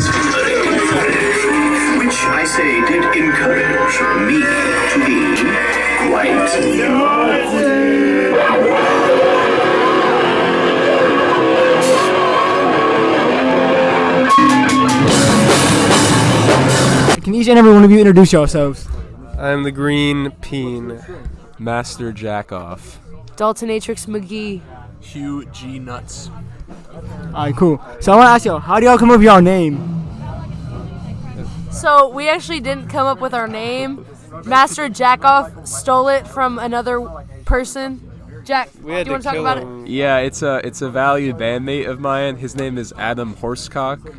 is very foolish, which I say did encourage me to be quite Can each and every one of you introduce yourselves? I'm the Green Peen, Master Jackoff. Daltonatrix McGee. Hugh G. Nuts. Alright, cool. So I want to ask you, how do y'all come up with your name? So we actually didn't come up with our name. Master Jackoff stole it from another person. Jack, do you want to talk about it? Yeah, it's a valued bandmate of mine. His name is Adam Horsecock,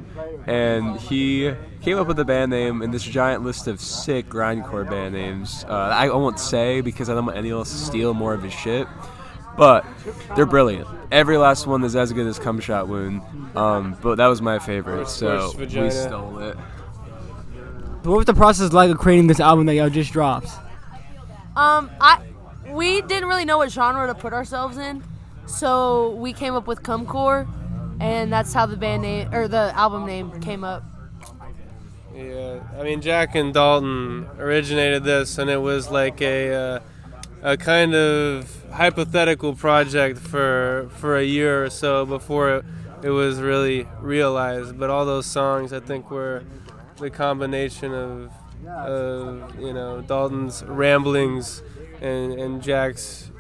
and he came up with the band name in this giant list of sick grindcore band names. I won't say because I don't want anyone else to steal more of his shit, but they're brilliant. Every last one is as good as Cumshot Wound, but that was my favorite, so we stole it. What was the process like of creating this album that y'all just dropped? We didn't really know what genre to put ourselves in, so we came up with Cumcore, and that's how the band name or the album name came up. Yeah, I mean Jack and Dalton originated this, and it was like a kind of hypothetical project for a year or so before it was really realized. But all those songs, I think, were the combination of Dalton's ramblings and Jack's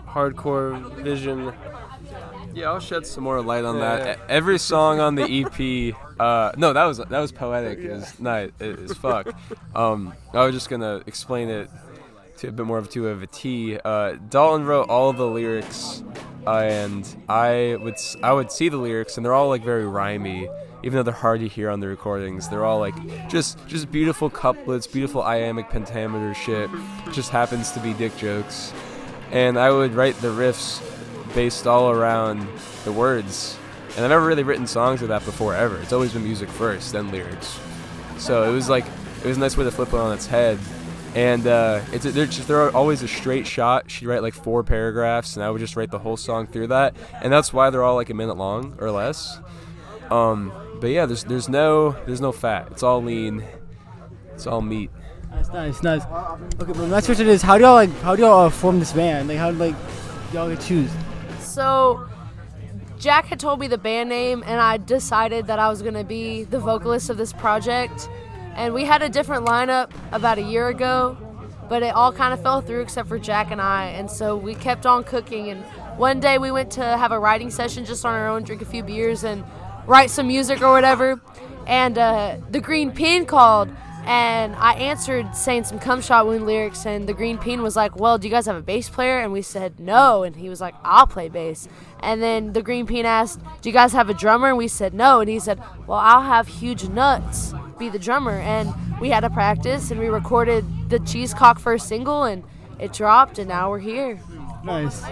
hardcore vision. Yeah, I'll shed some more light on that. Every song on the EP, no, that was poetic as fuck. I was just gonna explain it to a bit more to a T. Dalton wrote all the lyrics, and I would see the lyrics, and they're all like very rhymey. Even though they're hard to hear on the recordings, they're all like just beautiful couplets, beautiful iambic pentameter shit. It just happens to be dick jokes. And I would write the riffs based all around the words. And I've never really written songs like that before ever. It's always been music first, then lyrics. So it was a nice way to flip it on its head. And they're always a straight shot. She'd write like 4 paragraphs, and I would just write the whole song through that. And that's why they're all like a minute long or less. But yeah, there's no fat. It's all lean. It's all meat. Nice. Okay, but the next question is, how do y'all form this band? Like, how did y'all get choose? So Jack had told me the band name, and I decided that I was gonna be the vocalist of this project. And we had a different lineup about a year ago, but it all kind of fell through except for Jack and I. And so we kept on cooking. And one day we went to have a writing session just on our own, drink a few beers, and write some music or whatever, and the Green Peen called, and I answered saying some Cumshot Wound lyrics, and the Green Peen was like, well, do you guys have a bass player? And we said no, and he was like, I'll play bass. And then the Green Peen asked, do you guys have a drummer? And we said no, and he said, well, I'll have Huge Nuts be the drummer. And we had to practice, and we recorded the Cheesecock first single, and it dropped, and now we're here. Nice.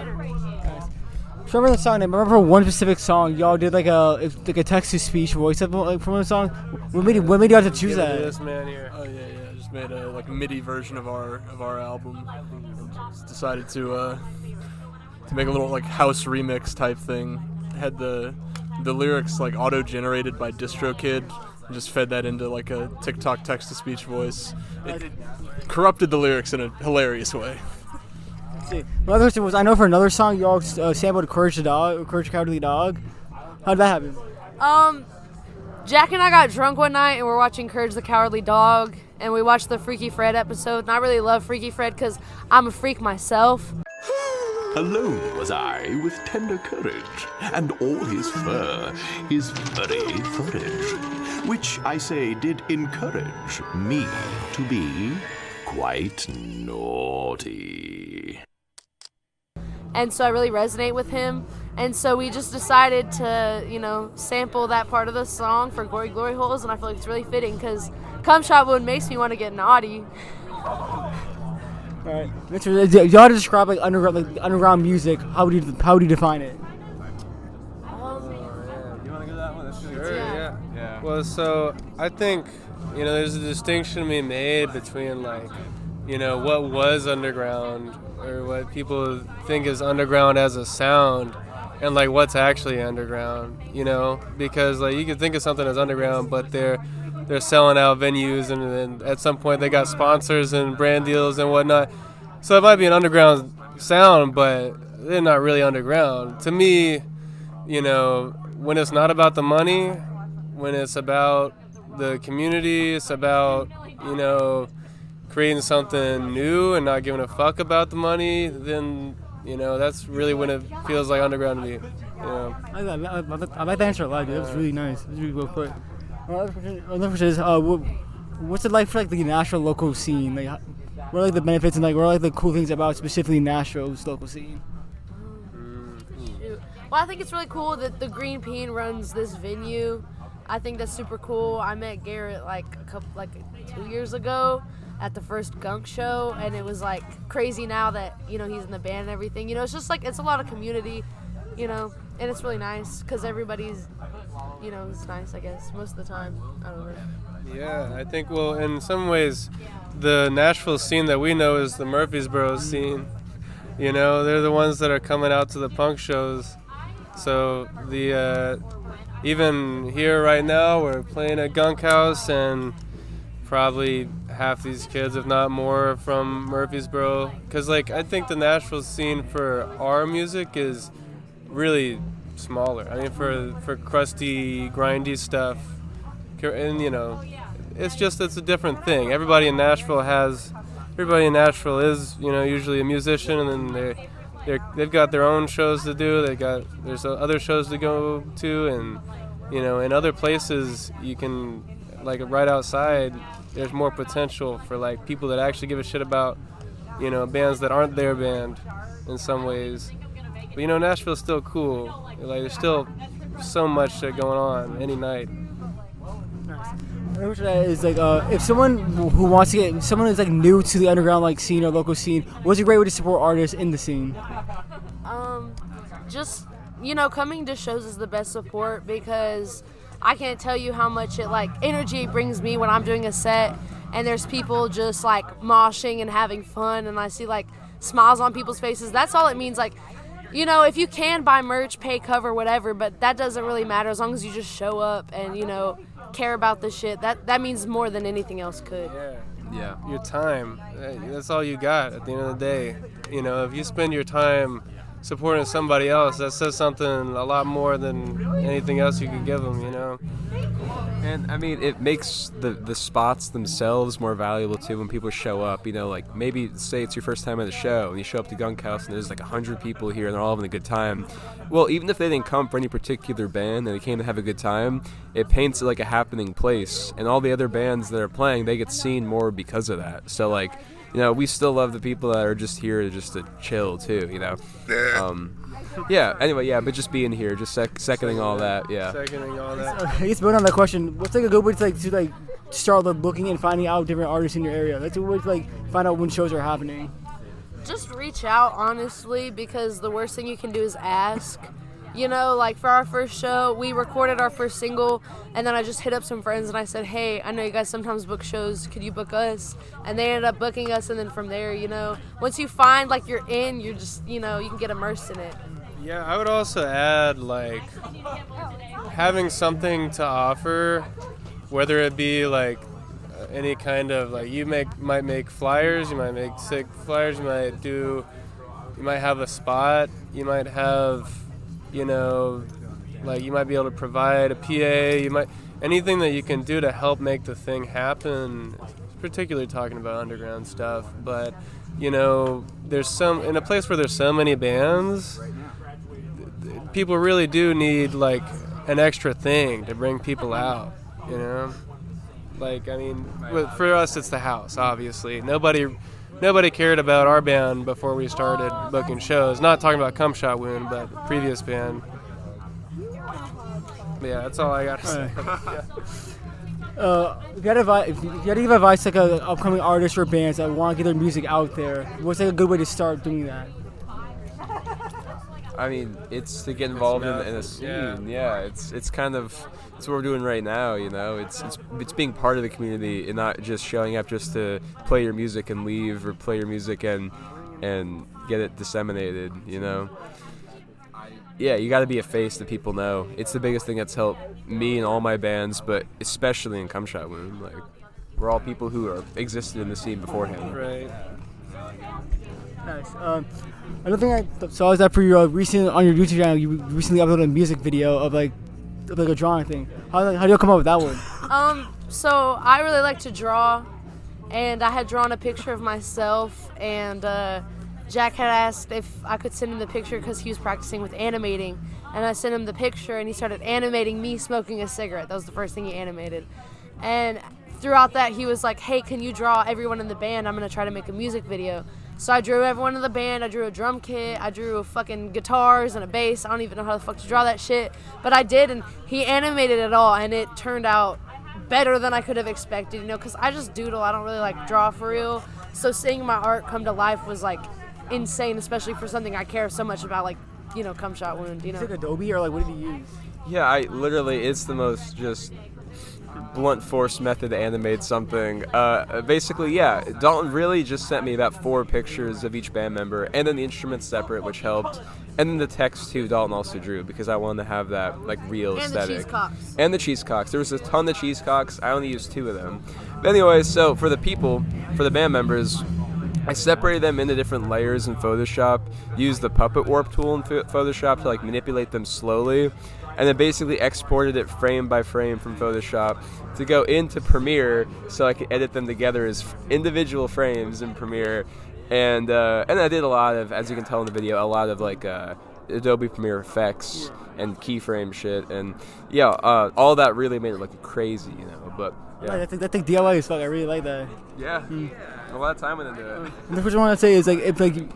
So remember the song name? I remember one specific song. Y'all did like a text-to-speech voice from the song. What made you have to choose that? This man here. Oh yeah. I just made a MIDI version of our album. And just decided to make a little like house remix type thing. Had the lyrics like auto-generated by DistroKid. And just fed that into like a TikTok text-to-speech voice. It corrupted the lyrics in a hilarious way. My other question was, I know for another song y'all sampled Courage the Cowardly Dog. How did that happen? Jack and I got drunk one night and we're watching Courage the Cowardly Dog, and we watched the Freaky Fred episode, and I really love Freaky Fred because I'm a freak myself. Alone was I with tender courage, and all his fur, his furry footage, which I say did encourage me to be quite naughty. And so I really resonate with him. And so we just decided to, sample that part of the song for Glory Glory Holes, and I feel like it's really fitting because Cumshot Wound makes me want to get naughty. Alright. Y'all describe like underground music. How would you define it? You want to go to that one? Sure, yeah. Well, so I think, there's a distinction to be made between what was underground or what people think is underground as a sound, and like what's actually underground, you know, because like you can think of something as underground, but they're selling out venues, and then at some point they got sponsors and brand deals and whatnot. So it might be an underground sound, but they're not really underground. To me, you know, when it's not about the money, when it's about the community, it's about, you know, creating something new and not giving a fuck about the money, then, you know, that's really when it feels like underground to me. You know? I like the answer a lot, dude. That was really nice. That was really well put. Another question is, what's it like for like the Nashville local scene? Like, what are like the benefits and like what are like the cool things about specifically Nashville's local scene? Well, I think it's really cool that the Green Peen runs this venue. I think that's super cool. I met Garrett like 2 years ago at the first Gunk show, and it was like crazy now that, you know, he's in the band and everything. You know, it's just like it's a lot of community, you know, and it's really nice because everybody's, you know, it's nice, I guess, most of the time. I don't know. Yeah, I think, well, in some ways, the Nashville scene that we know is the Murfreesboro scene. You know, they're the ones that are coming out to the punk shows. So the even here right now, we're playing at Gunk House, and probably half these kids, if not more, are from Murfreesboro. Because, like, I think the Nashville scene for our music is really smaller. I mean, for crusty, grindy stuff, and, you know, it's a different thing. Everybody in Nashville is, you know, usually a musician, and then they've got their own shows to do. There's other shows to go to, and, you know, in other places you can, like right outside, there's more potential for like people that actually give a shit about, you know, bands that aren't their band in some ways. But, you know, Nashville's still cool. Like, there's still so much shit going on any night. Is like if someone who wants to get someone who's like new to the underground like scene or local scene, what's a great way to support artists in the scene? Just, you know, coming to shows is the best support, because I can't tell you how much energy it brings me when I'm doing a set and there's people just like moshing and having fun, and I see like smiles on people's faces. That's all it means. Like, you know, if you can buy merch, pay cover, whatever, but that doesn't really matter as long as you just show up and, you know, care about the shit. That means more than anything else could. Yeah. Your time. That's all you got at the end of the day. You know, if you spend your time supporting somebody else, that says something a lot more than anything else you could give them, you know? And I mean, it makes the spots themselves more valuable too when people show up. You know, like maybe say it's your first time at the show and you show up to Gunk House and there's like 100 people here and they're all having a good time. Well, even if they didn't come for any particular band and they came to have a good time, it paints it like a happening place. And all the other bands that are playing, they get seen more because of that. So like, you know, we still love the people that are just here just to chill too, you know. Yeah, anyway, yeah, but just being here, just seconding all that, yeah. Seconding all that. I guess building on that question, what's like a good way to start looking and finding out different artists in your area? That's a way to find out when shows are happening. Just reach out, honestly, because the worst thing you can do is ask. You know, like for our first show, we recorded our first single, and then I just hit up some friends and I said, hey, I know you guys sometimes book shows, could you book us? And they ended up booking us, and then from there, you know, once you find like you're in, you're just, you know, you can get immersed in it. Yeah, I would also add, like, having something to offer, whether it be like any kind of, like, you might make flyers, you might make sick flyers, you might have a spot, you might have, you know, like, you might be able to provide a PA, anything that you can do to help make the thing happen, particularly talking about underground stuff. But, you know, in a place where there's so many bands, people really do need like an extra thing to bring people out, you know? Like, I mean, for us it's the house, obviously. Nobody cared about our band before we started booking shows. Not talking about Cumshot Wound, but previous band. But yeah, that's all I got to say. If you had to give advice like upcoming artists or bands that want to get their music out there, what's like a good way to start doing that? I mean, it's to get involved in a scene. Yeah, it's kind of what we're doing right now. You know, it's being part of the community and not just showing up just to play your music and leave, or play your music and get it disseminated. You know. yeah, you got to be a face that people know. It's the biggest thing that's helped me and all my bands, but especially in Cumshot Wound. Like, we're all people who are existed in the scene beforehand. Right. Nice. Another thing I saw is that for your recent on your YouTube channel, you recently uploaded a music video of like a drawing thing. How do you come up with that one? So I really like to draw, and I had drawn a picture of myself, and Jack had asked if I could send him the picture because he was practicing with animating, and I sent him the picture, and he started animating me smoking a cigarette. That was the first thing he animated, and throughout that he was like, "Hey, can you draw everyone in the band? I'm gonna try to make a music video." So I drew everyone in the band. I drew a drum kit. I drew fucking guitars and a bass. I don't even know how the fuck to draw that shit, but I did, and he animated it all, and it turned out better than I could have expected, you know, because I just doodle. I don't really like draw for real. So seeing my art come to life was like insane, especially for something I care so much about, like, you know, Cumshot Wound, you know. Is it Adobe or like what did you use? Yeah, it's the most just blunt force method to animate something. Basically, yeah, Dalton really just sent me about 4 pictures of each band member, and then the instruments separate, which helped. And then the text too, Dalton also drew, because I wanted to have that like real aesthetic. And the cheesecocks. There was a ton of cheesecocks. I only used 2 of them. But anyway, so for the band members, I separated them into different layers in Photoshop, used the puppet warp tool in Photoshop to like manipulate them slowly, and then basically exported it frame by frame from Photoshop to go into Premiere so I could edit them together as individual frames in Premiere. And I did a lot of, as you can tell in the video, a lot of like Adobe Premiere effects and keyframe shit, and yeah, all that really made it look crazy, you know. But yeah, I think DIY is fuck. I really like that. Yeah, a lot of time went into it. And the first one I want to say is like, if like,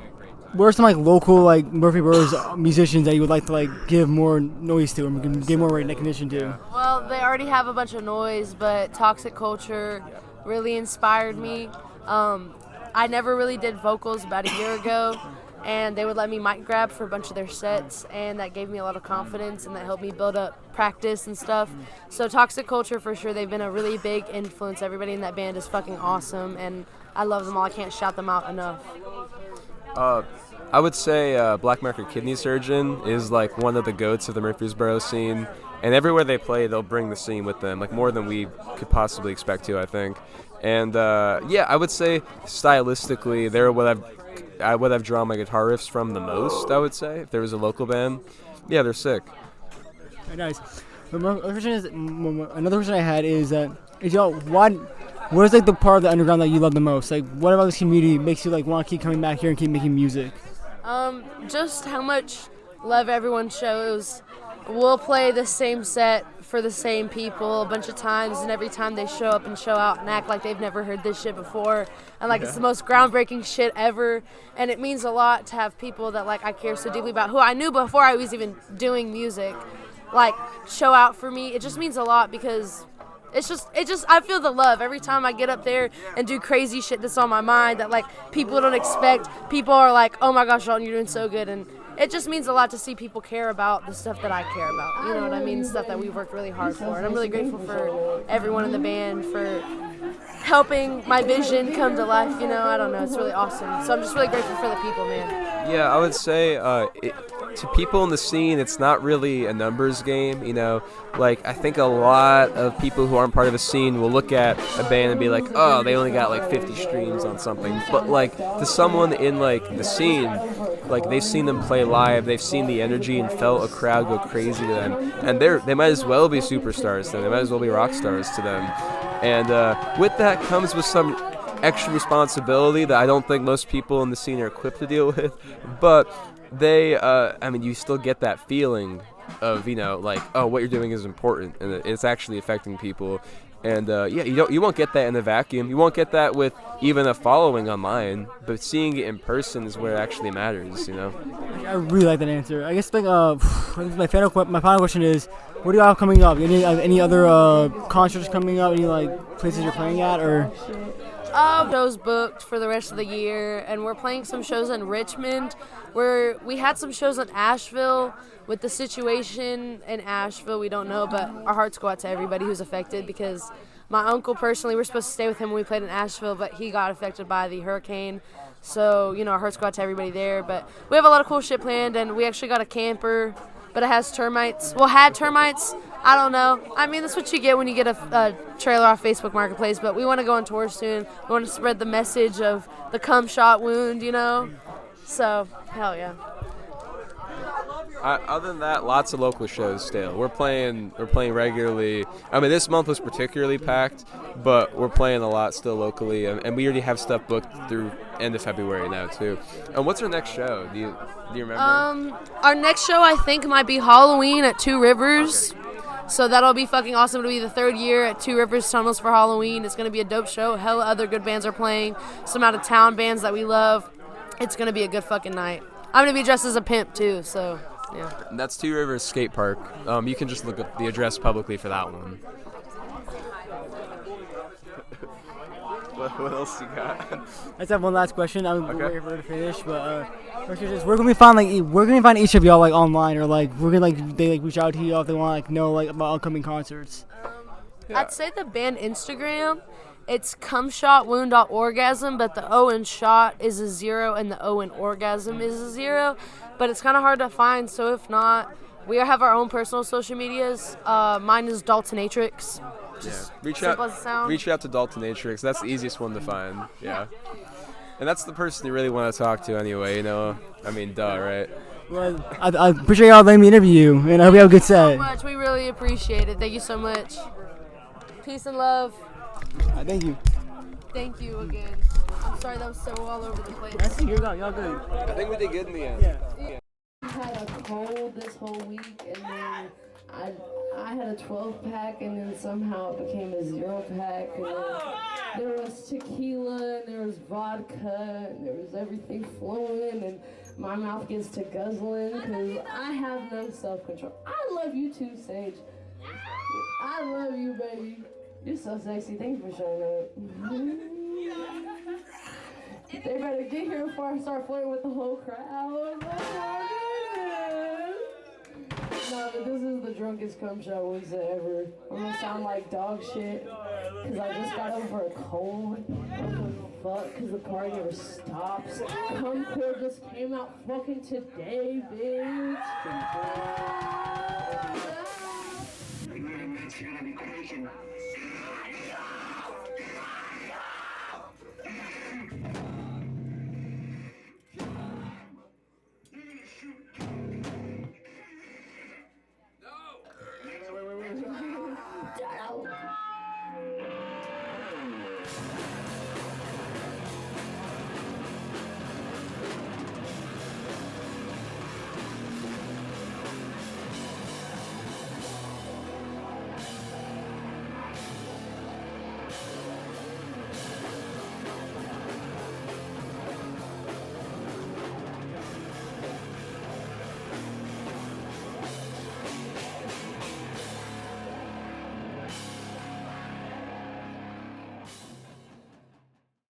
what are some like local like Murfreesboro musicians that you would like to like give more noise to, and give more recognition to? Well, they already have a bunch of noise, but Toxic Culture really inspired me. I never really did vocals about a year ago, and they would let me mic grab for a bunch of their sets, and that gave me a lot of confidence, and that helped me build up practice and stuff. So Toxic Culture, for sure, they've been a really big influence. Everybody in that band is fucking awesome, and I love them all. I can't shout them out enough. I would say Black Market Kidney Surgeon is like one of the goats of the Murfreesboro scene, and everywhere they play, they'll bring the scene with them, like more than we could possibly expect to, I think. And yeah, I would say stylistically, they're what I've drawn my guitar riffs from the most. I would say if there was a local band, yeah, they're sick. Very nice. Another question I had is what is like the part of the underground that you love the most? Like, what about this community makes you like want to keep coming back here and keep making music? Just how much love everyone shows. We'll play the same set for the same people a bunch of times, and every time they show up and show out and act like they've never heard this shit before, and like it's the most groundbreaking shit ever, and it means a lot to have people that like I care so deeply about, who I knew before I was even doing music, like show out for me. It just means a lot because it just I feel the love every time I get up there and do crazy shit that's on my mind that like people don't expect. People are like, "Oh my gosh, Dalton, you're doing so good," and it just means a lot to see people care about the stuff that I care about. You know what I mean? Stuff that we've worked really hard for. And I'm really grateful for everyone in the band for helping my vision come to life. You know, I don't know. It's really awesome. So I'm just really grateful for the people, man. Yeah, I would say to people in the scene, it's not really a numbers game, you know. Like, I think a lot of people who aren't part of the scene will look at a band and be like, oh, they only got like 50 streams on something. But like, to someone in like the scene, like they've seen them play live, they've seen the energy and felt a crowd go crazy to them, and they might as well be superstars to them. They might as well be rock stars to them. And with that comes with some extra responsibility that I don't think most people in the scene are equipped to deal with. But they, I mean, you still get that feeling of, you know, like, oh, what you're doing is important, and it's actually affecting people. And yeah, you won't get that in a vacuum. You won't get that with even a following online, but seeing it in person is where it actually matters, you know. I really like that answer. I guess like my final question is, what do you have coming up? Any other concerts coming up? Any like places you're playing at, or? Shows booked for the rest of the year, and we're playing some shows in Richmond. Where we had some shows in Asheville. With the situation in Asheville, we don't know, but our hearts go out to everybody who's affected because my uncle personally, we're supposed to stay with him when we played in Asheville, but he got affected by the hurricane. So, our hearts go out to everybody there. But we have a lot of cool shit planned, and we actually got a camper, but it has termites. Well, had termites. I don't know. I mean, that's what you get when you get a trailer off Facebook Marketplace, but we want to go on tour soon. We want to spread the message of the Cumshot Wound, So, hell yeah. Other than that, lots of local shows still. We're playing regularly. I mean, this month was particularly packed, but we're playing a lot still locally, and we already have stuff booked through end of February now too. And what's our next show? Do you remember? Our next show I think might be Halloween at Two Rivers. So that'll be fucking awesome. It'll be the third year at Two Rivers Tunnels for Halloween. It's gonna be a dope show. Hella other good bands are playing. Some out of town bands that we love. It's gonna be a good fucking night. I'm gonna be dressed as a pimp too, so yeah. And that's Two Rivers Skate Park. You can just look up the address publicly for that one. What else you got? I just have one last question. I'm Okay. waiting for her to finish, but where can we find each of y'all online, or we're gonna they reach out to you if they want know about upcoming concerts? I'd say the band Instagram. It's cumshotwound.orgasm, but the O in shot is a 0 and the O in orgasm is a 0. But it's kind of hard to find, so if not, we have our own personal social medias. Mine is Daltonatrix. Reach simple as it sounds. Reach out to Daltonatrix. That's the easiest one to find. Yeah. And that's the person you really want to talk to anyway, I mean, duh, right? Well, I appreciate y'all letting me interview you, and I hope you have a good set. So much. We really appreciate it. Thank you so much. Peace and love. Thank you. Thank you again. I'm sorry that was so all over the place. Y'all good. I think we did good in the end. Yeah. I had a cold this whole week, and then I had a 12-pack, and then somehow it became a 0-pack, and then there was tequila, and there was vodka, and there was everything flowing, and my mouth gets to guzzling, because I have no self-control. I love you too, Sage. I love you, baby. You're so sexy. Thank you for showing up. They better get here before I start flirting with the whole crowd. Oh my goodness. No, but this is the drunkest Cumshot Wound ever. I'm gonna sound like dog shit, cause I just got over a cold. What the fuck? Cause the party never stops. Cumcore just came out fucking today, bitch.